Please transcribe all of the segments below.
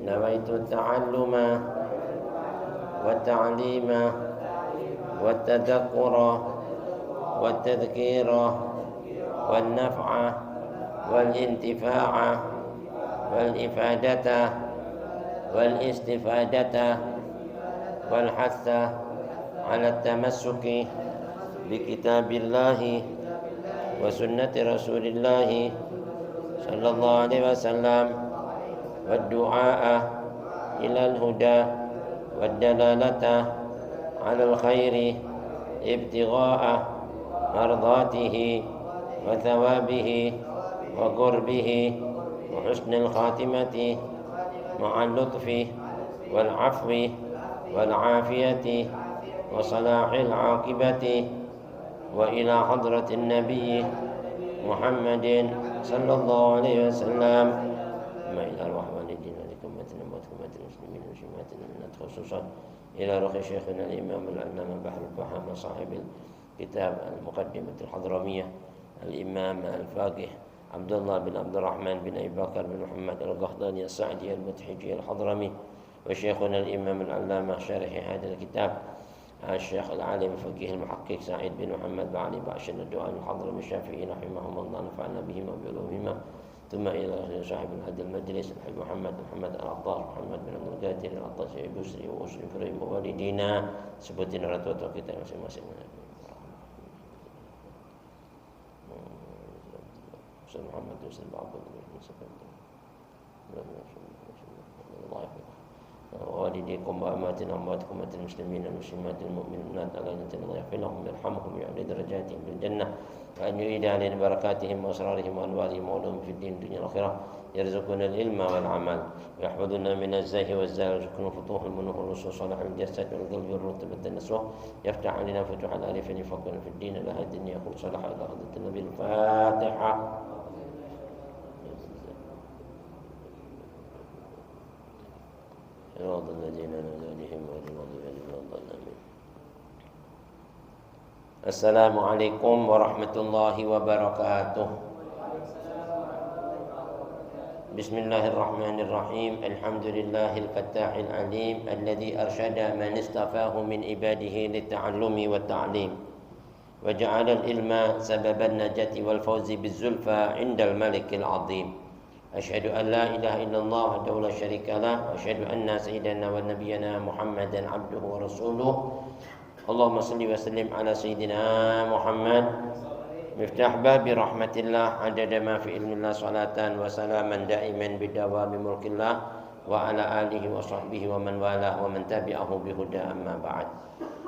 نويت التعلم والتعليم والتذكر والتذكير والنفع والانتفاع والإفادة والاستفادة والحث على التمسك بكتاب الله وسنة رسول الله صلى الله عليه وسلم والدعاء إلى الهدى والدلالة على الخير ابتغاء مرضاته وثوابه وقربه وحسن الخاتمة مع اللطف والعفو والعافية وصلاح العاقبة وإلى حضرة النبي محمد صلى الله عليه وسلم ما إلى أرواح والدينا لكمتنا وموت المسلمين وشماتنا من خصوصا إلى روح شيخنا الإمام العلامة بحر الفهامة صاحب الكتاب المقدمة الحضرمية الإمام الفقيه عبد الله بن عبد الرحمن بن أبي بكر بن محمد القحطاني السعدي المتحجي الحضرمي وشيخنا الإمام العلامة شارح هذا الكتاب الشيخ العالم الفقيه المحقق سعيد بن محمد بن علي باشر الدعاء الحضرمي الشافعي رحمهم الله نفعنا بهما وبعلومهما ثم إلى صاحب هذا المجلس الحاج محمد العطار محمد بن عبد القادر العطار بسري وأسري فريم ووالدينا sebutin ratu-ratu kita masing-masing. محمد وسلم عبد الله والديكم وأماتنا وأمواتكم وأموات المسلمين والمسلمات المؤمنات على جنة الله يغفر لهم ويرحمهم ويعلي درجاتهم بالجنة وأن يعيد علينا بركاتهم وأسرارهم وأنوارهم وعلومهم في الدين والدنيا والآخرة يرزقنا العلم والعمل ويحفظنا من الزاه والزال ويرزقنا فتوح المنوح والوصول صالح الجسد والقلب والرتبة النسوة يفتح علينا فتوح العارفين يفقهنا في الدين إلى الدنيا يقول صالح إلى حضرة النبي الفاتحة. صراط الذين أنعمت عليهم غير المغضوب عليهم ولا الضالين. السلام عليكم ورحمة الله وبركاته. بسم الله الرحمن الرحيم. الحمد لله الفتاح العليم الذي أرشد من اصطفاه من عباده للتعلم والتعليم وجعل العلم سبب النجاة والفوز بالزلفى عند الملك العظيم. أشهد أن لا إله إلا الله وحده لا شريك له وأشهد أن سيدنا ونبينا محمدا عبده ورسوله. اللهم صل وسلم على سيدنا محمد مفتاح باب رحمة الله عدد ما في علم الله صلاة وسلاما دائما بدوام ملك الله وعلى آله وصحبه ومن والاه ومن تبعه بهدى أما بعد.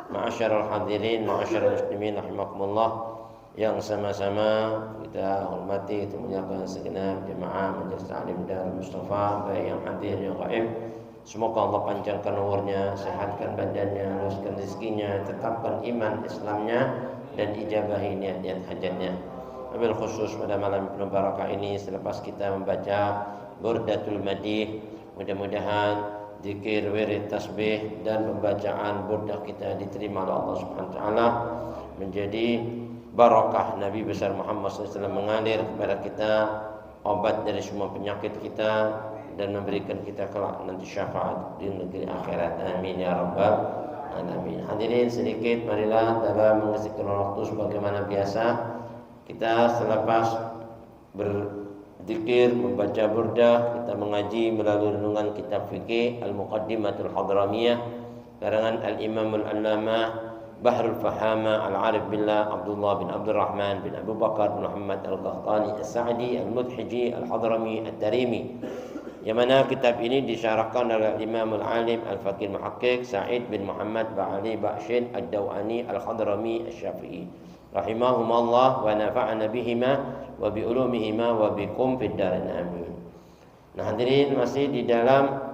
Ma'asyiral hadirin, ma'asyiral muslimin rahimakumullah, yang sama-sama kita hormati, kita muliakan segenap jemaah Majelis Ta'lim Darul Mustafa, baik yang hadir yang gaib. Semoga Allah panjangkan umurnya, sehatkan badannya, luaskan rezekinya, tetapkan iman Islamnya dan ijabahi niat-niat hajatnya. Wabil khusus pada malam penuh barakah ini, selepas kita membaca Burdatul Madih, mudah-mudahan zikir, wirid, tasbih dan pembacaan burdah kita diterima oleh Allah Subhanahu wa taala, menjadi barakah Nabi besar Muhammad SAW mengalir kepada kita, obat dari semua penyakit kita dan memberikan kita kelak nanti syafaat di negeri akhirat. Amin ya rabbal alamin. Hadirin sedikit, marilah dalam mengisikan waktu sebagaimana biasa kita selepas berzikir, membaca burdah, kita mengaji melalui renungan kitab fikih Al-Muqaddimatul Hadramiyah karangan Al-Imam Al-Allamah Bahrul Fahama Al-Arif Billah Abdullah bin Abdul Rahman bin Abu Bakar bin Muhammad Al-Qahtani As-Sa'di Al-Mudhiji Al-Hadrami Al-Tarimi, yang mana kitab ini disyarahkan oleh Imam Al-Alim Al-Faqih Muhakkik Sa'id bin Muhammad Ba'ali Ba'shin Ad-Dawani Al-Hadrami Al-Syafi'i rahimahumallah wa nafa'ana bihima wa bi'ulumihima wa bikum fid darin amin. Nah hadirin, masih di dalam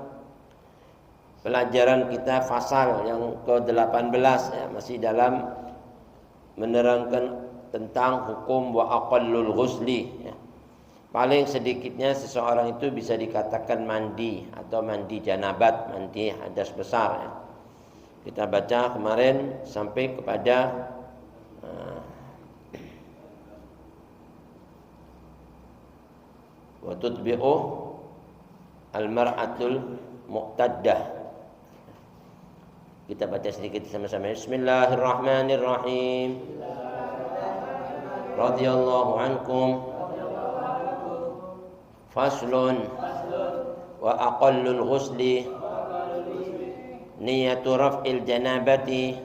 pelajaran kita fasal yang ke-18 ya, masih dalam menerangkan tentang hukum wa aqallul ghusli ya. Paling sedikitnya seseorang itu bisa dikatakan mandi atau mandi janabat, mandi hadas besar ya. Kita baca kemarin sampai kepada wa tutbi'u al-mar'atul mu'taddah. Kita baca sedikit sama-sama. Bismillahirrahmanirrahim. Radhiyallahu ankum. Faslun wa aqallul ghusli niyatu raf'il janabati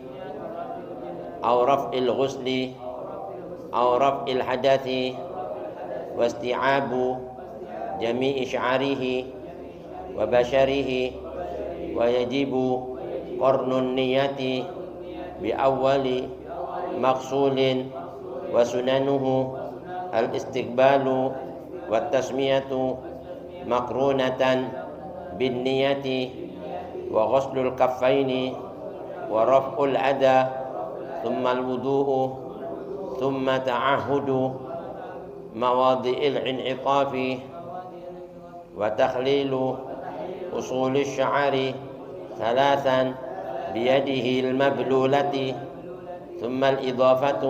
aw raf'il ghusli aw raf'il hadathi wasti'abu jami'i sya'rihi wa basharihi wa yajibu qarnun niyati bi awwali maqsulin wa sunanuhu al-istiqbalu wa tasmiyatu makrunatan bin niyati wa ghuslul kaffaini wa raf'ul adha thumma al-wudu'u thumma ta'ahudu mawadi'il in'iqafi wa takhlilu usul الشعر ثلاثا بيده المبلولة ثم الإضافة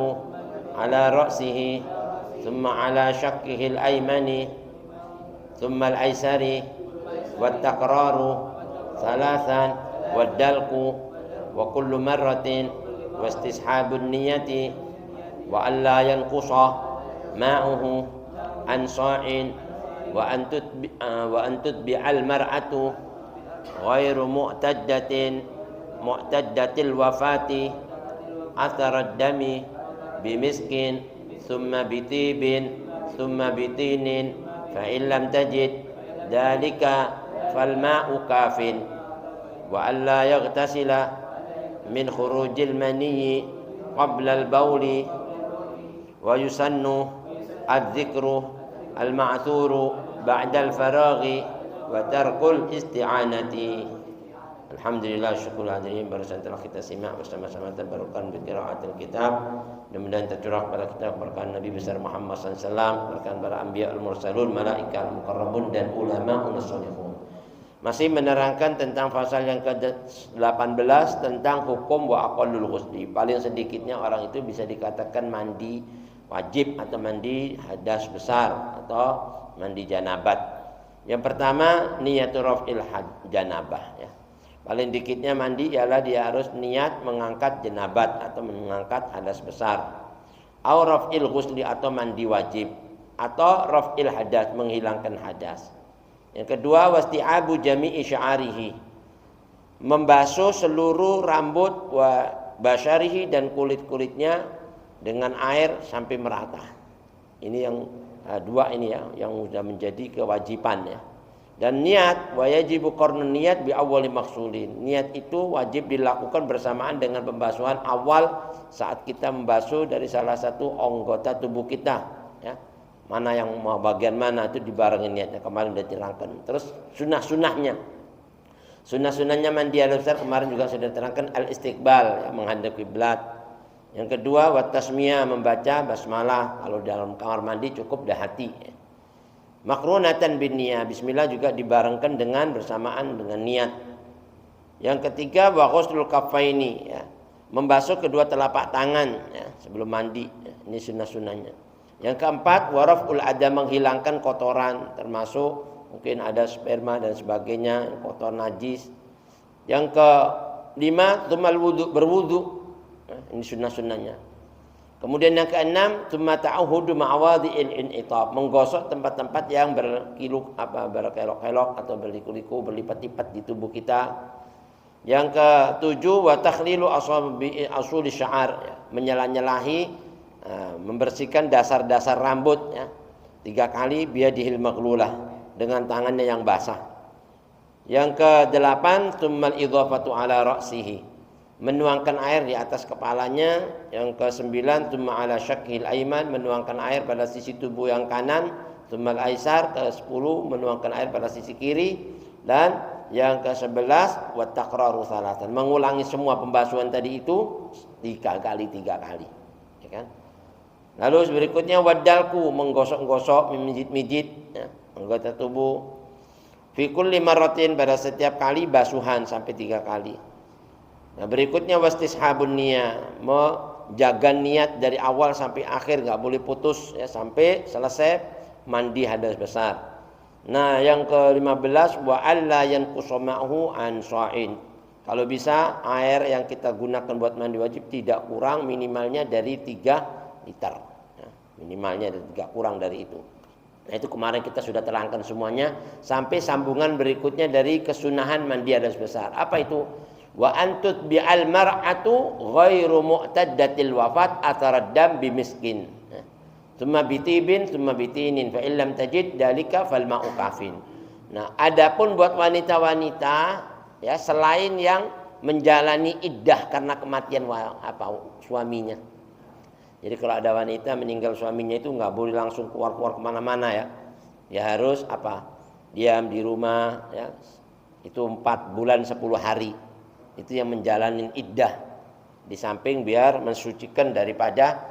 على رأسه ثم على شقه الأيمن ثم الأيسر والتقرار ثلاثا والدلق وكل مرة واستصحاب النية وألا ينقص ماؤه عن صاع وأن تتبع المرأة غير معتدة الوفاة أثر الدم بمسك ثم بطيب ثم بطين فإن لم تجد ذلك فالماء كاف وألا يغتسل من خروج المني قبل البول ويسن الذكر المعثور بعد الفراغ وترك الاستعانة. Alhamdulillah, syukur hadirin, barusan telah kita simak bersama-sama tabarukan qiraatul kitab. Mudah-mudahan tercurah pada kita berkahan Nabi besar Muhammad SAW, berkahan para anbiya al-mursalun, malaikat al-muqarrabun dan ulama al-salihun. Masih menerangkan tentang pasal yang ke-18 tentang hukum wa aqallul ghusli. Paling sedikitnya orang itu bisa dikatakan mandi wajib atau mandi hadas besar atau mandi janabat. Yang pertama niyatul raf'il janabah ya. Paling dikitnya mandi ialah dia harus niat mengangkat janabat atau mengangkat hadas besar. Au raf'il ghusli atau mandi wajib, atau raf'il hadas menghilangkan hadas. Yang kedua wasti'abu jami'i sya'arihi, membasuh seluruh rambut wa basyarihi dan kulit-kulitnya dengan air sampai merata. Ini yang dua ini ya yang sudah menjadi kewajiban ya. Dan niat wa yajibu qarnun niyat bi awwali maqsulin. Niat itu wajib dilakukan bersamaan dengan pembasuhan awal saat kita membasuh dari salah satu anggota tubuh kita ya. Mana yang mau bagian mana itu dibarengi niatnya, kemarin sudah diterangkan. Terus sunah-sunahnya. Sunah-sunahnya mandi hadas besar kemarin juga sudah diterangkan, al-istiqbal ya, menghadap kiblat. Yang kedua wa tasmiyah, membaca basmalah. Kalau dalam kamar mandi cukup dahati ya. Makrunatan bin niyah, bismillah juga dibarengkan dengan bersamaan dengan niat. Yang ketiga wa ghuslul kaffaini ya, membasuh kedua telapak tangan ya, sebelum mandi ya. Ini sunah-sunahnya. Yang keempat wa raf'ul adha, menghilangkan kotoran termasuk mungkin ada sperma dan sebagainya, kotor najis. Yang kelima tumal wudu, berwudu ya, ini sunah-sunahnya. Kemudian yang keenam tsumma ta'ahudu ma'awadhi'il in'itab, menggosok tempat-tempat yang berkelok-kelok atau berliku-liku, berlipat-lipat di tubuh kita. Yang ketujuh wa takhlilu asuli sya'ar ya, menyela-nyelahi membersihkan dasar-dasar rambut ya, 3 kali biyadihil maghlulah, dengan tangannya yang basah. Yang kedelapan tsummal idhafatu ala ra'sihi, menuangkan air di atas kepalanya. Yang ke-9 tsumma ala syaqqil aiman, menuangkan air pada sisi tubuh yang kanan. Tsummal aisar, ke-10 menuangkan air pada sisi kiri. Dan yang ke-11 wa taqraru salatan, mengulangi semua pembasuhan tadi itu 3 kali ya kan. Lalu berikutnya wadalku, menggosok-gosok, memijit-mijit ya, anggota tubuh. Fi kulli marratin, pada setiap kali basuhan sampai 3 kali. Nah, berikutnya wastishabun niyah, menjaga niat dari awal sampai akhir, enggak boleh putus ya, sampai selesai mandi hadas besar. Nah, yang ke-15 wa alla yanqusu ma'hu an sha'in. Kalau bisa air yang kita gunakan buat mandi wajib tidak kurang minimalnya dari 3 liter. Nah, minimalnya tidak kurang dari itu. Nah, itu kemarin kita sudah terangkan semuanya sampai sambungan berikutnya dari kesunahan mandi hadas besar. Apa itu? Wa antut bi'al mar'atu ghairu mu'taddatil wafat ataraddam bimiskin. Tsumma bitibin, tsumma bitinin, fa illam tajid dalika fal ma'u kafin. Nah, adapun buat wanita-wanita ya selain yang menjalani iddah karena kematian suaminya. Jadi kalau ada wanita meninggal suaminya itu nggak boleh langsung keluar-keluar kemana-mana ya. Ya harus diam di rumah ya. Itu 4 bulan 10 hari. Itu yang menjalani iddah. Di samping biar mensucikan daripada,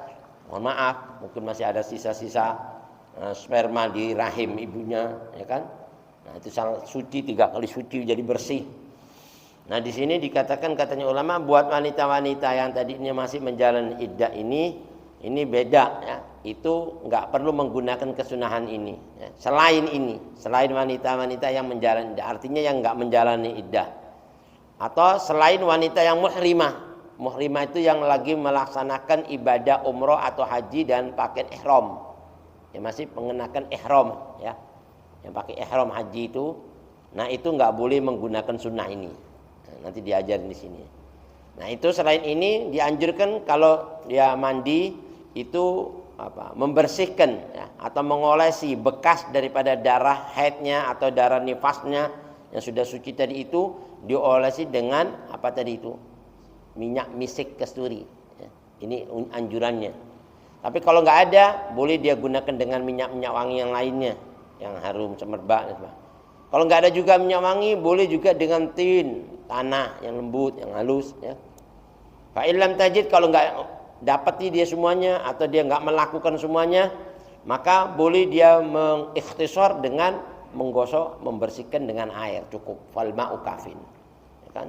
mohon maaf, mungkin masih ada sisa-sisa sperma di rahim ibunya, ya kan? Nah, itu sangat suci, 3 kali suci jadi bersih. Nah, di sini dikatakan katanya ulama buat wanita-wanita yang tadinya masih menjalani iddah ini beda ya. Itu nggak perlu menggunakan kesunahan ini. Ya. Selain wanita-wanita yang menjalani iddah, artinya yang nggak menjalani iddah, atau selain wanita yang muhrimah. Muhrimah itu yang lagi melaksanakan ibadah umroh atau haji dan pakai ihram. Yang masih mengenakan ihram ya. Yang pakai ihram haji itu, nah itu nggak boleh menggunakan sunnah ini. Nah, nanti diajarin di sini. Nah, itu selain ini dianjurkan kalau dia mandi itu membersihkan ya, atau mengolesi bekas daripada darah haidnya atau darah nifasnya yang sudah suci tadi itu diolesi dengan apa tadi itu? Minyak misik kasturi ya. Ini anjurannya. Tapi kalau nggak ada, boleh dia gunakan dengan minyak-minyak wangi yang lainnya yang harum semerbak. Kalau nggak ada juga minyak wangi, boleh juga dengan tin tanah yang lembut, yang halus ya. Fa illam tajid, kalau nggak dapati dia semuanya atau dia nggak melakukan semuanya, maka boleh dia mengikhtisar dengan menggosok, membersihkan dengan air cukup. Fal ma'u kafin. Ya kan?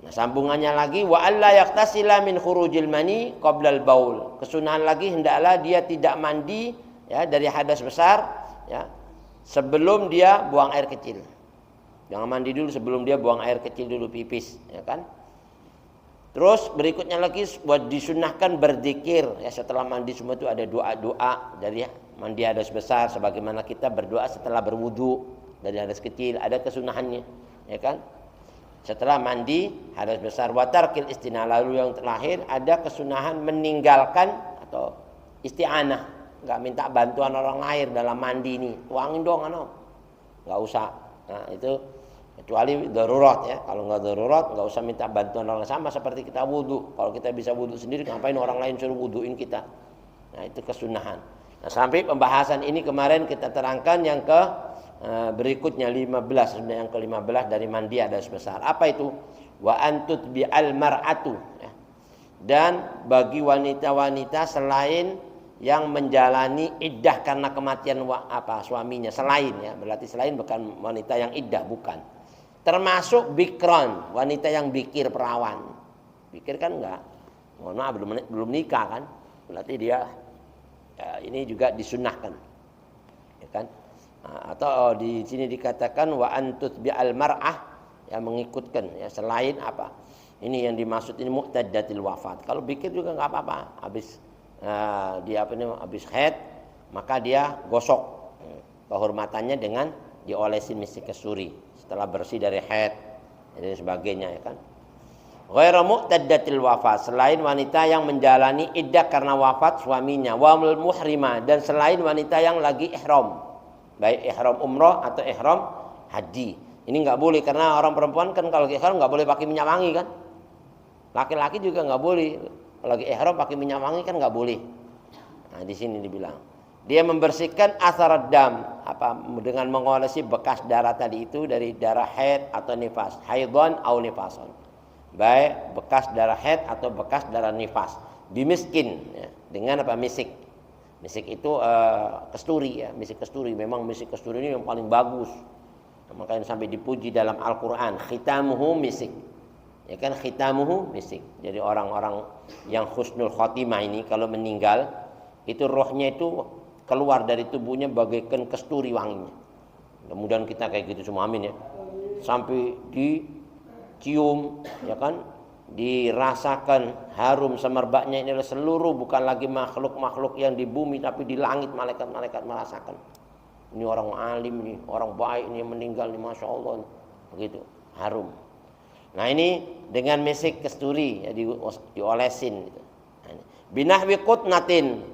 Nah, sambungannya lagi wa alla yaktasila min khurujil mani qablal baul. Kesunahan lagi hendaklah dia tidak mandi ya dari hadas besar ya sebelum dia buang air kecil. Jangan mandi dulu sebelum dia buang air kecil dulu, pipis ya kan. Terus berikutnya lagi buat disunahkan berzikir ya, setelah mandi semua itu ada doa-doa dari mandi hadas besar sebagaimana kita berdoa setelah berwudu dari hadas kecil, ada kesunahannya ya kan. Setelah mandi hadas besar wa tarkil istinah, lalu yang terakhir ada kesunahan meninggalkan atau isti'anah, enggak minta bantuan orang lain dalam mandi ini, tuangin dong enggak usah. Nah, itu kecuali darurat ya. Kalau enggak darurat enggak usah minta bantuan orang, sama seperti kita wudu. Kalau kita bisa wudu sendiri, ngapain orang lain suruh wuduin kita? Nah, itu kesunahan. Nah, sampai pembahasan ini kemarin kita terangkan yang berikutnya 15, yang ke-15 dari mandi hadas besar. Apa itu? Wa antut bi'al mar'atu ya. Dan bagi wanita-wanita selain yang menjalani iddah karena kematian suaminya, selain ya, berarti selain bukan wanita yang iddah, bukan. Termasuk bikron, wanita yang bikir, perawan. Bikir kan enggak, mohon maaf, belum nikah kan, berarti dia ya, ini juga disunahkan ya kan. Nah, atau di sini dikatakan wa antut bi'al mar'ah, yang mengikutkan ya, selain apa ini yang dimaksud ini mu'taddatil wafat. Kalau bikir juga enggak apa-apa, habis dia habis haid maka dia gosok kehormatannya dengan diolesin misik kasturi setelah bersih dari haid dan sebagainya ya kan. Ghairu mu'taddatil wafat, selain wanita yang menjalani iddah karena wafat suaminya, wa muhrimah, dan selain wanita yang lagi ihram, baik ihram umrah atau ihram haji. Ini enggak boleh karena orang perempuan kan kalau ihram enggak boleh pakai minyak wangi kan. Laki-laki juga enggak boleh. Kalau lagi ihram pakai minyak wangi kan nggak boleh. Nah, di sini dibilang dia membersihkan asar dam dengan mengolesi bekas darah tadi itu dari darah haid atau nifas, haidon atau nifason, baik bekas darah haid atau bekas darah nifas. Bimiskin ya, dengan misik. Misik itu kasturi ya, misik kasturi. Memang misik kasturi ini yang paling bagus. Nah, makanya sampai dipuji dalam Al-Quran, khitamuhu misik. Ya kan, khitamuhu misik. Jadi orang-orang yang husnul khotimah ini kalau meninggal itu rohnya itu keluar dari tubuhnya bagaikan kasturi wanginya. Mudah-mudahan kita kayak gitu semua, amin ya. Sampai dicium, ya kan, dirasakan harum semerbaknya ini adalah seluruh, bukan lagi makhluk-makhluk yang di bumi, tapi di langit malaikat-malaikat merasakan. Ini orang alim nih, orang baik nih yang meninggal nih, masya Allah, begitu harum. Nah ini dengan misik kasturi ya, diolesin. Gitu. Binahwi qutnatin,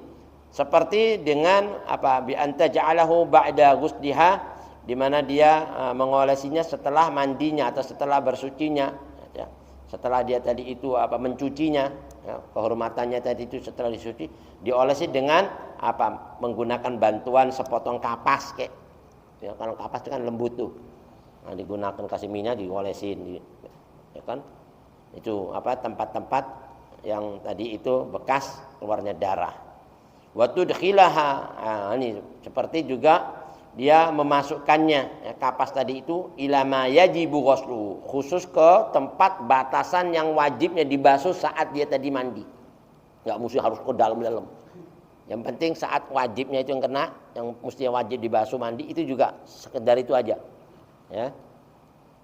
seperti dengan apa, bi anta ja'alahu ba'da ghusliha, di mana dia mengolesinya setelah mandinya atau setelah bersucinya, ya. Setelah dia tadi itu apa, mencucinya, ya, kehormatannya tadi itu setelah disuci, diolesi dengan apa, menggunakan bantuan sepotong kapas kayak, ya, kalau kapas itu kan lembut tuh, nah, digunakan kasih minyak diolesin, ya kan, itu apa, tempat-tempat yang tadi itu bekas keluarnya darah. Waktu dekhilaha, nah, ini seperti juga dia memasukkannya, ya, kapas tadi itu ilama yajibu ghuslu, khusus ke tempat batasan yang wajibnya dibasuh saat dia tadi mandi. Enggak mesti harus ke dalam-dalam. Yang penting saat wajibnya itu yang kena, yang mestinya wajib dibasuh mandi itu juga sekedar itu aja. Ya.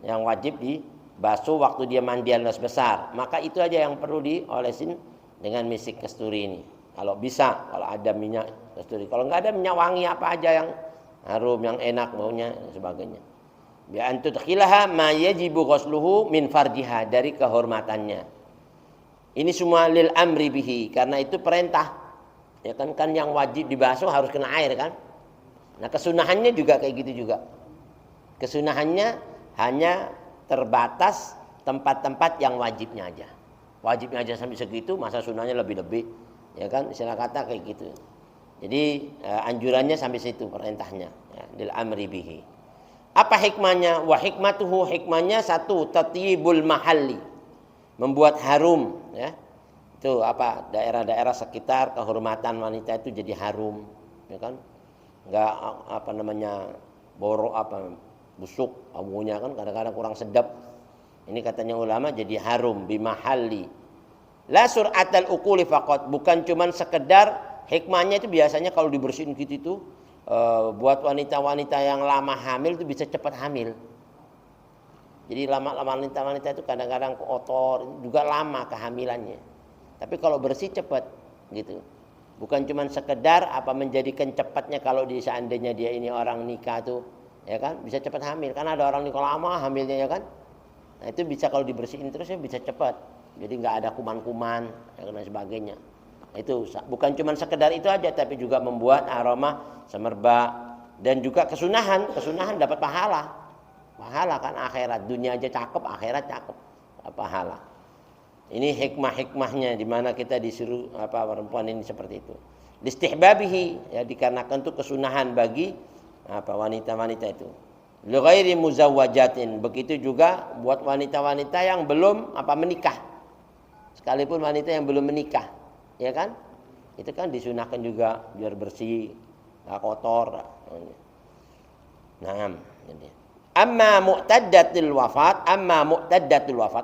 Yang wajib dibasuh waktu dia mandian besar, maka itu aja yang perlu diolesin dengan misik kasturi ini. Kalau bisa, kalau ada minyak kasturi. Kalau enggak ada minyak wangi apa aja yang harum, yang enak baunya dan sebagainya. Bi an tudkhilaha ma yajibu ghusluhu min farjiha, dari kehormatannya. Ini semua lil amri bihi, karena itu perintah. Ya kan yang wajib dibasuh harus kena air kan. Nah, kesunahannya juga kayak gitu juga. Kesunahannya hanya terbatas tempat-tempat yang wajibnya aja. Wajibnya aja sampai segitu, masa sunahnya lebih-lebih. Ya kan, istilah kata kayak gitu. Jadi anjurannya sampai situ perintahnya, ya, lil amri bihi. Apa hikmahnya? Wa hikmatuhu, hikmahnya satu, tatyibul mahalli, membuat harum, ya. Itu apa, daerah-daerah sekitar kehormatan wanita itu jadi harum, ya kan? Enggak apa namanya, borok apa, busuk baunya kan kadang-kadang kurang sedap. Ini katanya ulama jadi harum bimahalli. La sur'atal uquli faqat, bukan cuman sekedar hikmahnya itu biasanya kalau dibersihin gitu itu buat wanita-wanita yang lama hamil itu bisa cepat hamil. Jadi lama-lama wanita-wanita itu kadang-kadang kotor, juga lama kehamilannya. Tapi kalau bersih cepat gitu. Bukan cuma sekedar apa menjadikan cepatnya kalau seandainya dia ini orang nikah tuh, ya kan, bisa cepat hamil. Karena ada orang nikah lama hamilnya, ya kan. Nah, itu bisa kalau dibersihin terus ya bisa cepat. Jadi nggak ada kuman-kuman dan sebagainya. Itu bukan cuma sekedar itu aja, tapi juga membuat aroma semerbak dan juga kesunahan dapat pahala kan, akhirat, dunia aja cakep, akhirat cakep, pahala. Ini hikmah-hikmahnya di mana kita disuruh apa, perempuan ini seperti itu. Listihbabihi, ya, dikarenakan itu kesunahan bagi apa, wanita-wanita itu. Li ghairi muzawwajatin, begitu juga buat wanita-wanita yang belum apa, menikah. Sekalipun wanita yang belum menikah, ya kan? Itu kan disunahkan juga biar bersih, enggak kotor. Nah, jadi amma mu'taddatul wafat,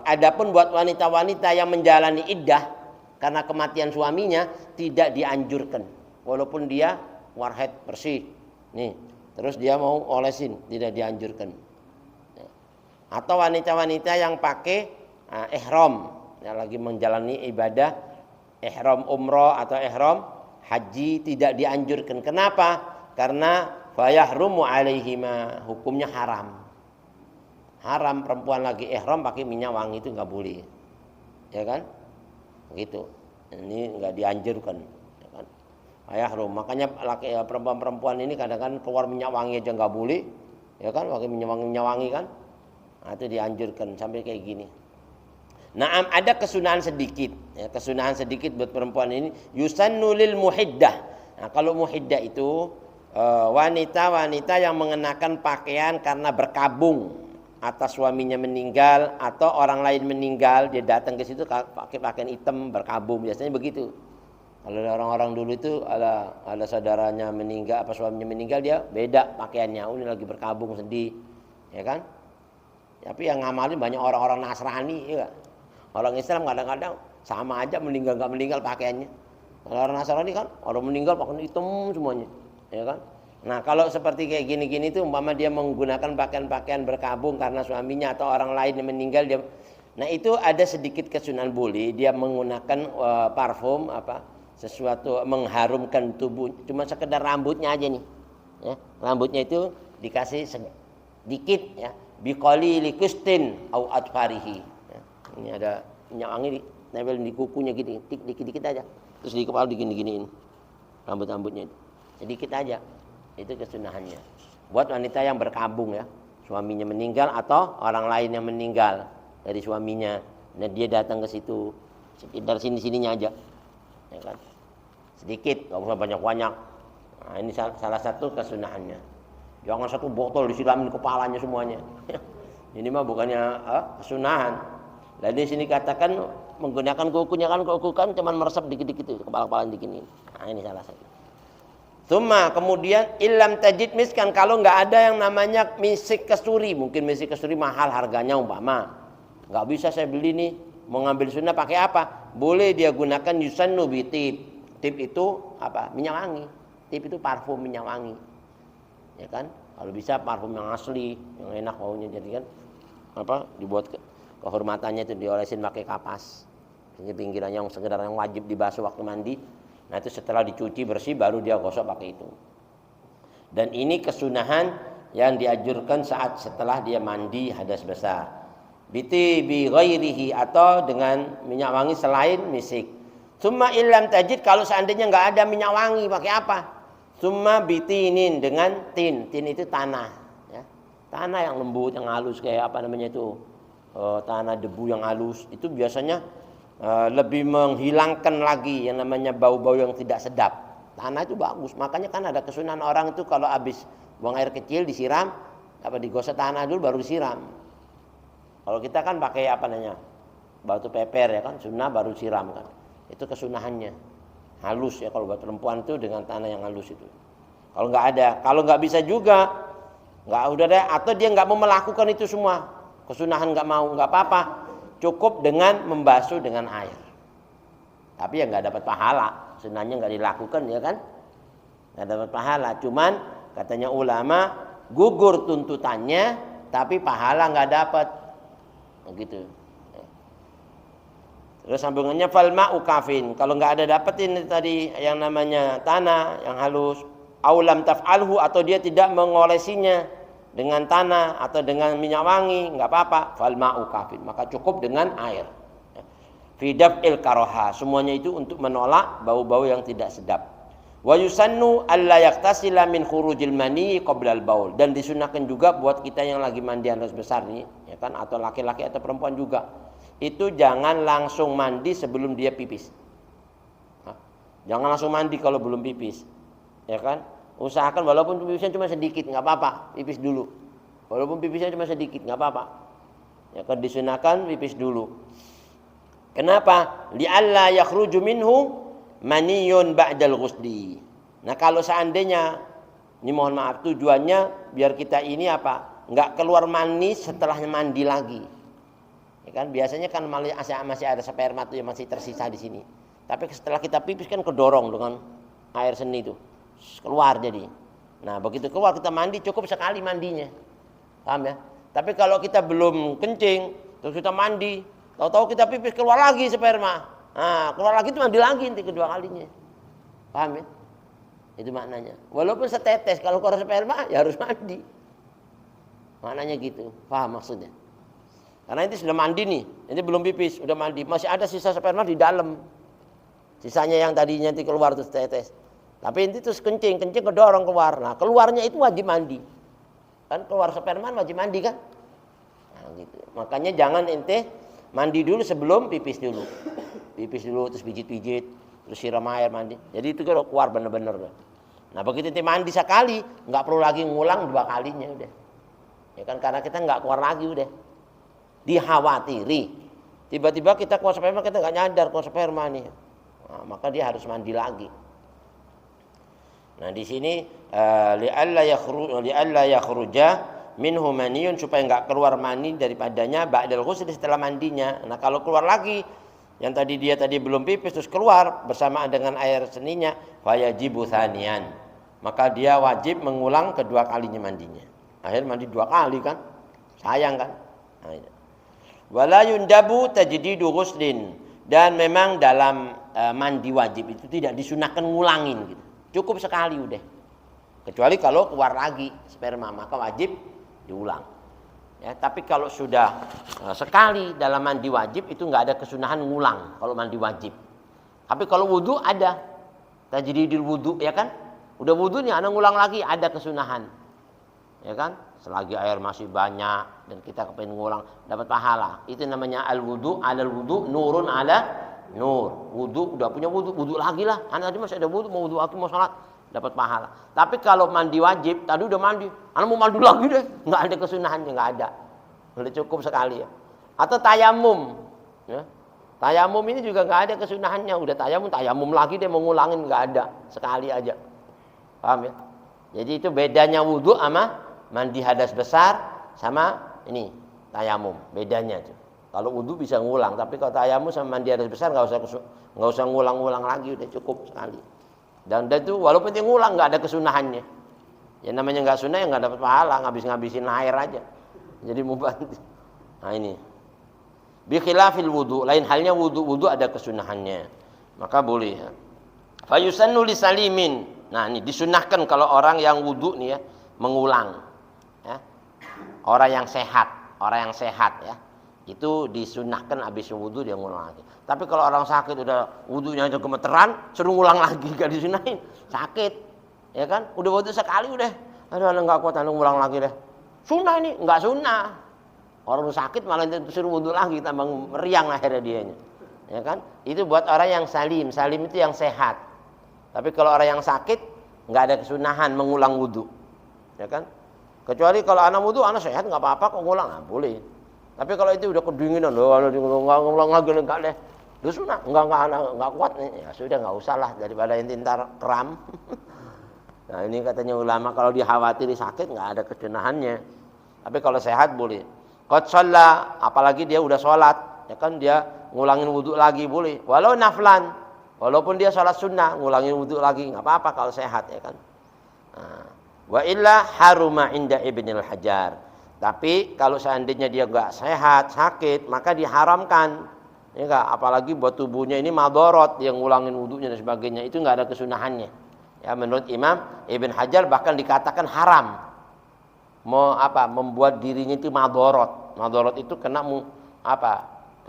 adapun buat wanita-wanita yang menjalani iddah karena kematian suaminya tidak dianjurkan, walaupun dia warhead bersih. Nih, terus dia mau olesin, tidak dianjurkan. Atau wanita-wanita yang pakai ihram, yang lagi menjalani ibadah ihram umrah atau ihram haji, tidak dianjurkan. Kenapa? Karena fayahrumu alaihima, hukumnya haram. Haram perempuan lagi ihram pakai minyak wangi itu enggak boleh. Ya kan? Begitu. Ini enggak dianjurkan, ya kan? Fayahrum. Makanya laki perempuan ini kadang-kadang keluar minyak wangi aja enggak boleh. Ya kan? Pakai minyak wangi kan? Nah, itu dianjurkan sampai kayak gini. Nah, ada kesunahan sedikit, ya, kesunahan sedikit buat perempuan ini, yusannu lil muhiddah. Nah, kalau muhiddah itu wanita-wanita yang mengenakan pakaian karena berkabung atas suaminya meninggal atau orang lain meninggal, dia datang ke situ pakai pakaian hitam berkabung, biasanya begitu. Kalau orang-orang dulu itu ada saudaranya meninggal, apa suaminya meninggal, dia beda pakaiannya, ini lagi berkabung sedih, ya kan? Tapi yang ngamalin banyak orang-orang Nasrani, ya. Orang Islam kadang-kadang sama aja, meninggal nggak meninggal pakaiannya. Kalau orang Nasrani kan orang meninggal pakaian hitam semuanya, ya kan? Nah, kalau seperti kayak gini-gini tuh umpama dia menggunakan pakaian-pakaian berkabung karena suaminya atau orang lain yang meninggal dia. Nah, itu ada sedikit kesunahan boleh dia menggunakan parfum apa sesuatu mengharumkan tubuh cuma sekedar rambutnya aja nih. Ya, rambutnya itu dikasih sedikit ya, biqali likustin au atfarihi. Ya, ini ada minyak wangi nempel di kukunya gini, dikit-dikit aja. Terus di kepala digini-giniin. Rambut-rambutnya sedikit aja. Itu kesunahannya. Buat wanita yang berkabung ya, suaminya meninggal atau orang lain yang meninggal dari suaminya. Nah, dia datang ke situ sekitar sini-sininya aja. Ya kan? Sedikit, enggak usah banyak-banyak. Nah, ini salah satu kesunahannya. Jangan satu botol disiramin kepalanya semuanya. Ini mah bukannya kesunahan. Lah di sini katakan menggunakan kukunya kan cuman meresap dikit-dikit itu kepala-kepala dikit ini. Nah, ini salah satu. Cuma kemudian ilam tajid miskan kalau nggak ada yang namanya misik kasturi, mungkin misik kasturi mahal harganya umpama. Nggak bisa saya beli nih, mau ngambil sunnah pakai apa? Boleh dia gunakan yusannu bitib. Tip itu apa? Minyak wangi. Tip itu parfum minyak wangi. Ya kan? Kalau bisa parfum yang asli, yang enak baunya jadi kan apa? Dibuat kehormatannya itu diolesin pakai kapas. Pinggir-pinggirannya yang sekedar yang wajib dibasuh waktu mandi. Nah, itu setelah dicuci bersih baru dia gosok pakai itu. Dan ini kesunahan yang dianjurkan saat setelah dia mandi hadas besar. Biti bi ghairihi atau dengan minyak wangi selain misik. Summa illam tajid kalau seandainya enggak ada minyak wangi pakai apa? Summa bitinin dengan tin. Tin itu tanah ya. Tanah yang lembut, yang halus kayak apa namanya itu? Tanah debu yang halus. Itu biasanya lebih menghilangkan lagi yang namanya bau-bau yang tidak sedap. Tanah itu bagus, makanya kan ada kesunahan orang itu kalau habis buang air kecil disiram, apa digosok tanah dulu baru disiram. Kalau kita kan pakai apa namanya batu peper ya kan, sunnah baru siram kan. Itu kesunahannya. Halus ya kalau buat perempuan itu dengan tanah yang halus itu. Kalau nggak ada, kalau nggak bisa juga, nggak udah deh, atau dia nggak mau melakukan itu semua, kesunahan nggak mau, nggak apa-apa. Cukup dengan membasuh dengan air. Tapi ya nggak dapat pahala. Sunnahnya nggak dilakukan ya kan. Nggak dapat pahala. Cuman katanya ulama gugur tuntutannya. Tapi pahala nggak dapat. Begitu. Terus sambungannya falma'u kafin. Kalau nggak ada dapetin tadi yang namanya tanah yang halus. Aulam taf'alhu atau dia tidak mengolesinya dengan tanah atau dengan minyak wangi, enggak apa-apa, fal ma'u kafin, maka cukup dengan air. Fi daf'il karaha, semuanya itu untuk menolak bau-bau yang tidak sedap. Wa yusannu alla yaktasila min khurujil mani qabla al-baul, dan disunahkan juga buat kita yang lagi mandi hadas besar nih, ya kan, atau laki-laki atau perempuan juga. Itu jangan langsung mandi sebelum dia pipis. Jangan langsung mandi kalau belum pipis. Ya kan? Usahakan walaupun pipisnya cuma sedikit nggak apa-apa, pipis dulu. Walaupun pipisnya cuma sedikit nggak apa-apa. Ya kan disunahkan pipis dulu. Kenapa? Li'alla yakhruju minhu maniyun ba'dal ghusli. Nah, kalau seandainya ini mohon maaf tujuannya biar kita ini apa? Nggak keluar mani setelahnya mandi lagi. Ya kan biasanya kan masih ada sperma tuh yang masih tersisa di sini. Tapi setelah kita pipis kan kedorong dengan air seni itu. Keluar jadi. Nah, begitu keluar kita mandi cukup sekali mandinya. Paham ya? Tapi kalau kita belum kencing, terus kita mandi, tahu-tahu kita pipis keluar lagi sperma. Nah, keluar lagi itu mandi lagi nanti kedua kalinya. Paham ya? Itu maknanya. Walaupun setetes kalau keluar sperma ya harus mandi. Maknanya gitu. Paham maksudnya? Karena ini sudah mandi nih, ini belum pipis, udah mandi, masih ada sisa sperma di dalam. Sisanya yang tadinya nanti keluar terus tetes. Tapi ini terus kencing kedorong keluar. Nah, keluarnya itu wajib mandi. Kan keluar sperma wajib mandi kan? Nah, gitu. Makanya jangan ente mandi dulu sebelum pipis dulu. Pipis dulu terus pijit-pijit, terus siram air mandi. Jadi itu kalau keluar bener-bener. Nah, begitu ente mandi sekali, nggak perlu lagi ngulang dua kalinya udah. Ya kan karena kita nggak keluar lagi udah. Dikhawatiri. Tiba-tiba kita keluar sperma kita nggak nyadar keluar sperma nih. Nah, maka dia harus mandi lagi. Nah, di sini li'alla yakhruja minhu maniyun supaya enggak keluar mani daripadanya ba'dal ghusl setelah mandinya. Nah, kalau keluar lagi yang tadi dia belum pipis terus keluar bersamaan dengan air seninya fayajibu tsaniyan. maka dia wajib mengulang kedua kalinya mandinya. Akhirnya mandi 2 kali kan, sayang kan. Wala yundabu tajdidu ghuslin, dan memang dalam mandi wajib itu tidak disunahkan ngulangin gitu. Cukup sekali udah. Kecuali kalau keluar lagi sperma maka wajib diulang. Ya, tapi kalau sudah sekali dalam mandi wajib itu nggak ada kesunahan ngulang kalau mandi wajib. Tapi kalau wudu ada tajdidul wudu, ya kan? Udah wudu nih anak ngulang lagi ada kesunahan. Ya kan? Selagi air masih banyak dan kita kepengen ngulang dapat pahala. Itu namanya al-wudu, alal wudu, nurun ala nur. Wudu udah punya wudu lagi lah. Anak tadi masih ada wudu, mau wudu aku mau salat, dapat pahala. Tapi kalau mandi wajib, tadi udah mandi, anak mau mandi lagi deh, nggak ada kesunahannya, nggak ada. Udah cukup sekali ya. Atau tayamum, ya. Tayamum ini juga nggak ada kesunahannya. Udah tayamum lagi deh mau ngulangin, nggak ada, sekali aja. Paham ya? Jadi itu bedanya wudu sama mandi hadas besar sama ini tayamum, bedanya tuh. Kalau wudu bisa ngulang, tapi kalau tayamum sama mandi hadas besar nggak usah ngulang-ngulang lagi, udah cukup sekali. Dan itu walaupun dia ngulang nggak ada kesunahannya. Ya namanya nggak sunnah ya nggak dapat pahala, ngabisin air aja. Jadi mubah. Nah ini. Bi khilafil wudu, lain halnya wudu ada kesunahannya. Maka boleh ya. Fa yusannu lisalimin. Nah, ini disunahkan kalau orang yang wudu nih ya mengulang. Ya. Orang yang sehat ya. Itu disunahkan habis wudu dia ngulang lagi. Tapi kalau orang sakit udah wudunya aja gemeteran, suruh ngulang lagi gak disunahin. Sakit. Ya kan? Udah wudu sekali udah. Aduh, enggak kuat ngulang lagi deh. Sunnah ini, enggak sunnah. Orang sakit malah disuruh wudu lagi, tambah meriang akhirnya dianya. Ya kan? Itu buat orang yang salim. Salim itu yang sehat. Tapi kalau orang yang sakit enggak ada kesunahan mengulang wudu. Ya kan? Kecuali kalau anak wudu, anak sehat enggak apa-apa kok ngulang, nah, boleh. Tapi kalau itu udah kedinginan, enggak ngulang lagi enggak deh. Itu sunnah, enggak kuat nih. Ya sudah enggak usah lah daripada yang ntar kram. Nah, ini katanya ulama kalau dikhawatiri sakit enggak ada kesunahannya. Tapi kalau sehat boleh. Qad shalla, apalagi dia udah sholat, ya kan dia ngulangin wudu lagi boleh. Walau naflan, walaupun dia sholat sunnah, ngulangin wudu lagi enggak apa-apa kalau sehat, ya kan. Nah, wa illa haruma inda Ibnul Hajar. Tapi kalau seandainya dia enggak sehat, sakit, maka diharamkan. Ya enggak, apalagi buat tubuhnya ini madorot yang ngulangin wudunya dan sebagainya, itu enggak ada kesunahannya. Ya, menurut Imam Ibn Hajar bahkan dikatakan haram. Membuat dirinya itu madorot. Madorot itu kena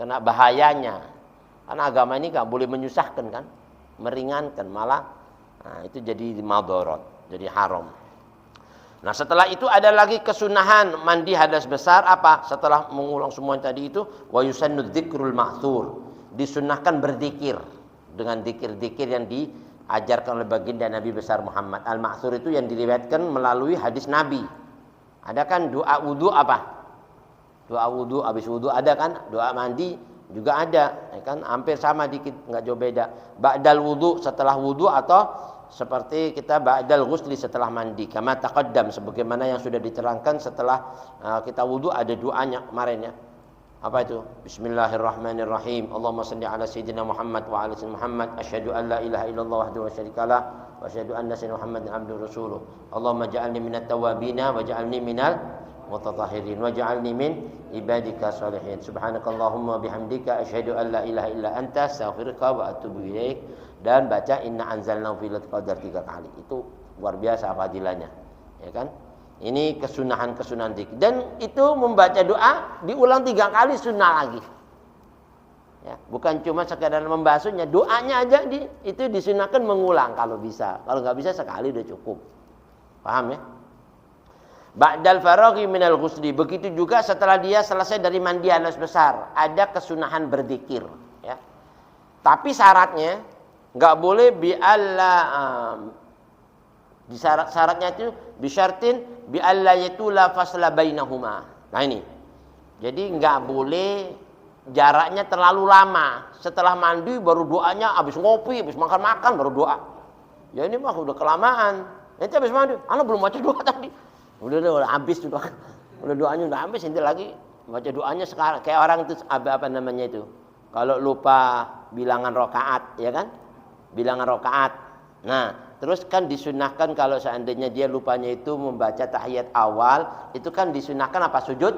kena bahayanya. Karena agama ini enggak boleh menyusahkan kan, meringankan malah. Nah, itu jadi madorot, jadi haram. Nah, setelah itu ada lagi kesunahan mandi hadas besar apa? Setelah mengulang semua tadi itu, wa yusannu dzikrul ma'thur. Disunahkan berzikir dengan zikir-zikir yang diajarkan oleh baginda Nabi besar Muhammad. Al-ma'thur itu yang diriwayatkan melalui hadis Nabi. Ada kan doa wudu apa? Doa wudu habis wudu ada kan? Doa mandi juga ada, ya kan? Hampir sama dikit, enggak jauh beda. Ba'dal wudu, setelah wudu, atau seperti kita ba'dal ghusli, setelah mandi. Kama taqaddam, sebagaimana yang sudah diterangkan setelah kita wudu ada doanya kemarin ya. Apa itu? Bismillahirrahmanirrahim. Allahumma shalli ala sayyidina Muhammad wa ala sayyidina Muhammad. Asyhadu an la ilaha illallah wahdahu la syarikalah wa asyhadu anna sayyidina Muhammadan abduhu rasuluh. Allahumma ja'alni minat tawwabina wa ja'alni minal mutatahhirin wa ja'alni min ibadika shalihin. Subhanakallahumma bihamdika asyhadu an la ilaha illa anta astaghfiruka wa atubu ilaik. Dan baca inna anzalnahu fi lailatul qadar 3 kali. Itu luar biasa fadilahnya. Ya kan? Ini kesunahan-kesunahan zikir. Dan itu membaca doa diulang 3 kali sunnah lagi. Ya, bukan cuma sekadar membasuhnya, doanya aja itu disunahkan mengulang kalau bisa. Kalau nggak bisa sekali udah cukup. Paham ya? Ba'dal faraghi minal ghusli, begitu juga setelah dia selesai dari mandi hadas besar, ada kesunahan berzikir, ya. Tapi syaratnya nggak boleh syaratnya itu bisyartin bi alla yatula fasla bainahuma. Nah ini. Jadi enggak boleh jaraknya terlalu lama. Setelah mandi baru doanya, habis ngopi, habis makan-makan baru doa. Ya ini mah udah kelamaan. Nanti habis mandi, ana belum baca doa tadi. Udah habis doa. Udah doanya udah habis, nanti lagi baca doanya sekarang. Kayak orang itu apa namanya itu? Kalau lupa bilangan rakaat, ya kan? Bilangan rakaat. Nah, terus kan disunahkan kalau seandainya dia lupanya itu membaca tahiyat awal, itu kan disunahkan apa? Sujud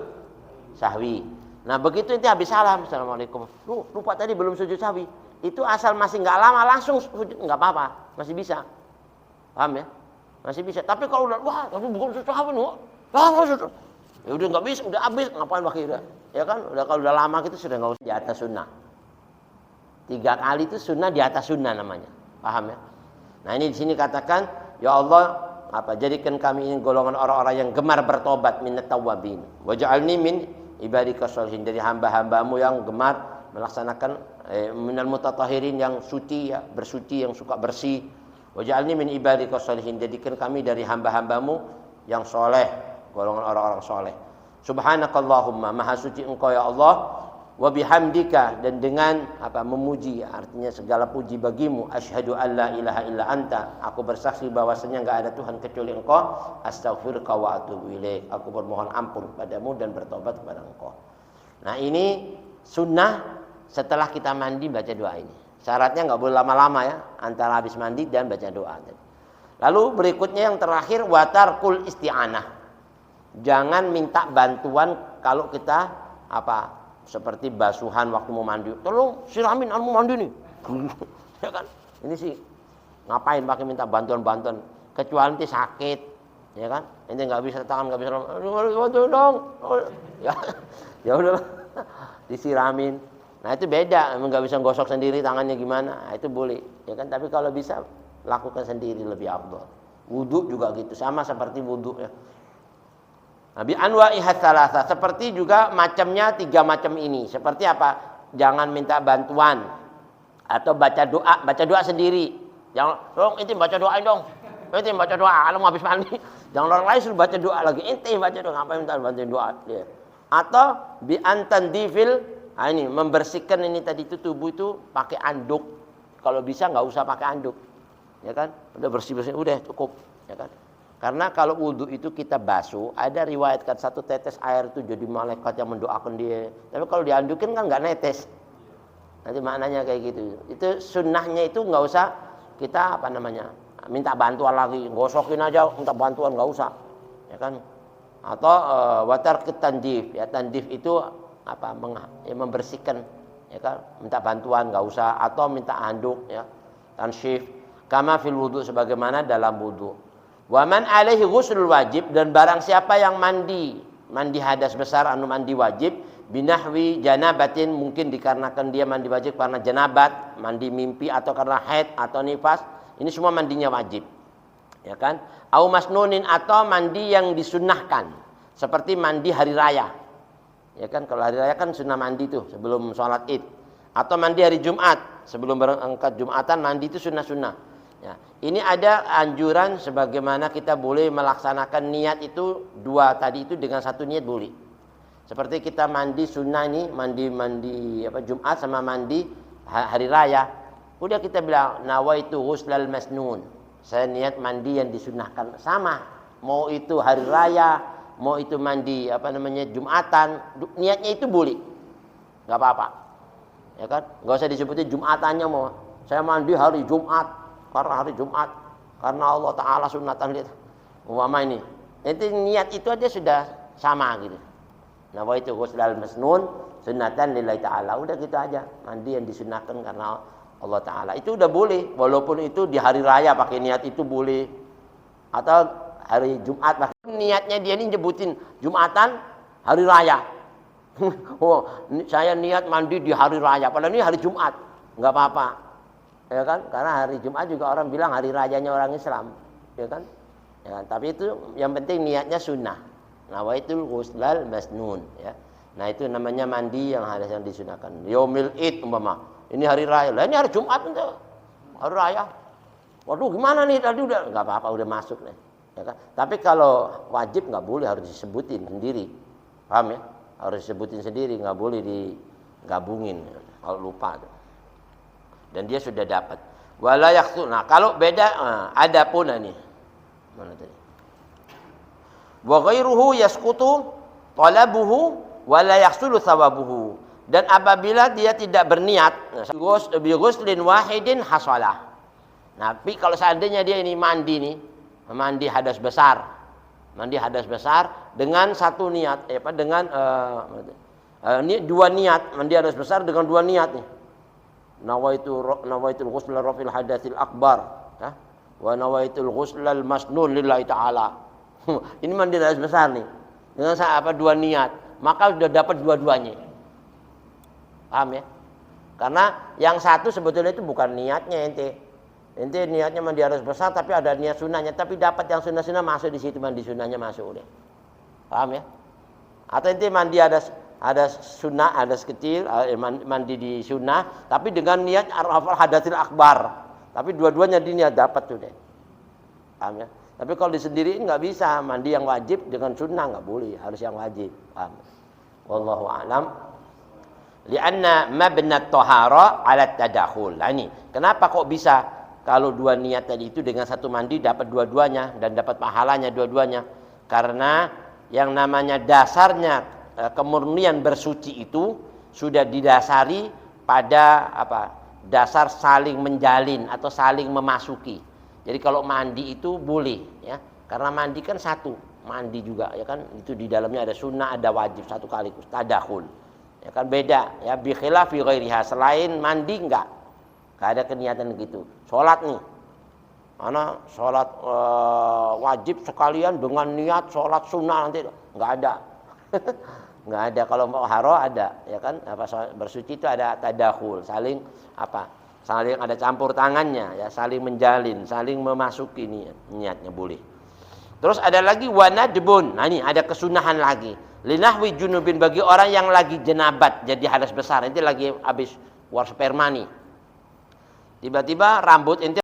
sahwi. Nah begitu inti habis salam, assalamualaikum, lupa tadi belum sujud sahwi, itu asal masih nggak lama langsung sujud nggak apa-apa, masih bisa, paham ya? Masih bisa. Tapi kalau udah wah, tapi bukan sujud sahwi, ya udah nggak bisa, udah habis, ngapain pakai udah, ya kan? Udah kalau udah lama gitu sudah nggak usah, di atas sunnah. 3 kali itu sunnah di atas sunnah namanya, paham ya? Nah ini di sini katakan, ya Allah, jadikan kami ini golongan orang-orang yang gemar bertobat, minat tawabin. Waj'alni min ibadika sholihin, dari hamba-hambamu yang gemar melaksanakan minal mutatahirin, yang suci ya, bersuci, yang suka bersih. Waj'alni min ibadika sholihin, jadikan kami dari hamba-hambamu yang soleh, golongan orang-orang soleh. Subhanakallahumma, maha suci engkau ya Allah. Wa bihamdika, dan dengan memuji, artinya segala puji bagimu. Asyhadu an la ilaha illa anta, aku bersaksi bahwasanya enggak ada Tuhan kecuali engkau. Astaghfiruka wa atubu ilaik, aku bermohon ampun kepadamu dan bertobat kepada engkau. Nah ini sunnah setelah kita mandi baca doa ini. Syaratnya enggak boleh lama-lama ya, antara habis mandi dan baca doa. Lalu berikutnya yang terakhir, watarkul isti'anah, jangan minta bantuan kalau kita seperti basuhan waktu mau mandi, tolong siramin mau mandi nih. Ya kan? Ini sih ngapain pakai minta bantuan-bantuan, kecuali nanti sakit, ya kan? Ini nggak bisa tangan, nggak bisa, bantu dong. Ya udah disiramin. Nah itu beda, nggak bisa gosok sendiri tangannya gimana, nah, itu boleh, ya kan? Tapi kalau bisa lakukan sendiri lebih afdal. Wudu juga gitu, sama seperti wudu ya. Nabi anwa'ihat salasa, seperti juga macamnya 3 macam ini. Seperti apa? Jangan minta bantuan atau baca doa sendiri. Jangan, dong inti baca doa dong. Inti baca doa, kalau mau habis mandi. Jangan orang lain suruh baca doa lagi. Inti baca doa, ngapain minta bantuin doa? Ya. Atau bi antandifil, ini membersihkan ini tadi itu tubuh itu pakai anduk. Kalau bisa nggak usah pakai anduk. Ya kan? Udah bersih-bersih, udah cukup, ya kan? Karena kalau wudhu itu kita basuh, ada riwayatkan 1 tetes air itu jadi malaikat yang mendoakan dia. Tapi kalau diandukin kan nggak netes. Nanti maknanya kayak gitu. Itu sunnahnya itu nggak usah kita minta bantuan lagi, gosokin aja, minta bantuan nggak usah, ya kan? Atau watar ketandif, ya tandif itu membersihkan, ya kan? Minta bantuan nggak usah, atau minta handuk, ya tanshif. Kama fil wudhu, sebagaimana dalam wudhu. Waman alaihi ghuslul wajib, dan barang siapa yang mandi hadas besar mandi wajib, binahwi janabatin, mungkin dikarenakan dia mandi wajib karena janabat, mandi mimpi, atau karena haid atau nifas, ini semua mandinya wajib, ya kan? Au masnunin, atau mandi yang disunnahkan, seperti mandi hari raya, ya kan? Kalau hari raya kan sunnah mandi tuh sebelum sholat id, atau mandi hari Jumat sebelum berangkat Jumatan, mandi itu sunnah-sunnah. Ya, ini ada anjuran sebagaimana kita boleh melaksanakan niat itu 2 tadi itu dengan 1 niat boleh. Seperti kita mandi sunnah ini, mandi Jumat sama mandi hari raya. Udah kita bilang nawaitu ghuslal masnun. Saya niat mandi yang disunnahkan, sama. Mau itu hari raya, mau itu mandi Jumatan, niatnya itu boleh. Enggak apa-apa. Ya kan? Enggak usah disebutin Jumatannya mau. Saya mandi hari Jumat. Karena hari Jumat, karena Allah Ta'ala sunnatan lihat umpama ini. Itu niat itu aja sudah sama gitu. Nawaitu ghuslal masnun sunnatan lillahi ta'ala. Udah gitu aja, mandi yang disunahkan karena Allah Ta'ala. Itu udah boleh, walaupun itu di hari raya pakai niat itu boleh. Atau hari Jumat pakai niatnya dia ini nyebutin Jumatan hari raya. Oh, saya niat mandi di hari raya, padahal ini hari Jumat. Enggak apa-apa. Ya kan? Karena hari Jumat juga orang bilang hari rajanya orang Islam, ya kan? Ya kan? Tapi itu yang penting niatnya sunnah. Nawaitul ghuslal masnun, ya. Nah itu namanya mandi yang harus yang disunahkan. Yaumil Id umpama. Ini hari raya. Lah ini hari Jumat itu. Hari raya. Waduh gimana nih tadi udah enggak apa-apa udah masuk nih. Ya kan? Tapi kalau wajib enggak boleh, harus disebutin sendiri. Paham ya? Harus disebutin sendiri, enggak boleh digabungin kalau lupa. Dan dia sudah dapat. Wala yaqtu. Nah, kalau beda ada pun ini. Mana tadi? Wa ghairuhu yasqutu talabuhu wa la yahsulu thawabuhu. Dan apabila dia tidak berniat bi ghuslin wahidin hasalah. Tapi kalau seandainya dia ini mandi hadas besar, dengan satu niat, dengan dua niat, mandi hadas besar dengan dua niat nih. Nawaitul ghusl rafil hadatsil akbar, wa nawaitul ghusl al masnun lillahi ta'ala. Ini mandi hadas besar nih. Dengan dua niat, maka sudah dapat dua-duanya. Paham ya? Karena yang satu sebetulnya itu bukan niatnya ente. Ente niatnya mandi hadas besar tapi ada niat sunahnya, tapi dapat yang sunah-sunah masuk di situ, mandi sunahnya masuk deh. Paham ya? Atau ente mandi hadas sunnah, hadas kecil, mandi di sunnah, tapi dengan niat rafal hadatsil akbar. Tapi dua-duanya di niat dapat tuh deh. Paham ya? Tapi kalau disendiriin nggak bisa, mandi yang wajib dengan sunnah nggak boleh, harus yang wajib. Paham? Wallahu a'lam. Lianna mabna at-tahara 'ala at-tadakhul. Nah ini, kenapa kok bisa kalau dua niat tadi itu dengan satu mandi dapat dua-duanya dan dapat pahalanya dua-duanya? Karena yang namanya dasarnya kemurnian bersuci itu sudah didasari pada dasar saling menjalin atau saling memasuki. Jadi kalau mandi itu boleh ya, karena mandi kan satu, mandi juga ya kan, itu di dalamnya ada sunnah, ada wajib satu kali tadakhul. Ya kan beda ya, bi khilafi ghairiha, selain mandi enggak ada keniatan gitu. Salat nih. Mana salat wajib sekalian dengan niat salat sunnah nanti enggak ada. Enggak ada. Kalau mau haro ada ya kan, bersuci itu ada tadakhul, saling ada campur tangannya ya, saling menjalin, saling memasuki niatnya boleh. Terus ada lagi wanadbun. Nah ini ada kesunahan lagi. Linahwi junubin, bagi orang yang lagi jenabat jadi hadas besar, ente lagi habis keluar sperma nih. Tiba-tiba rambut ente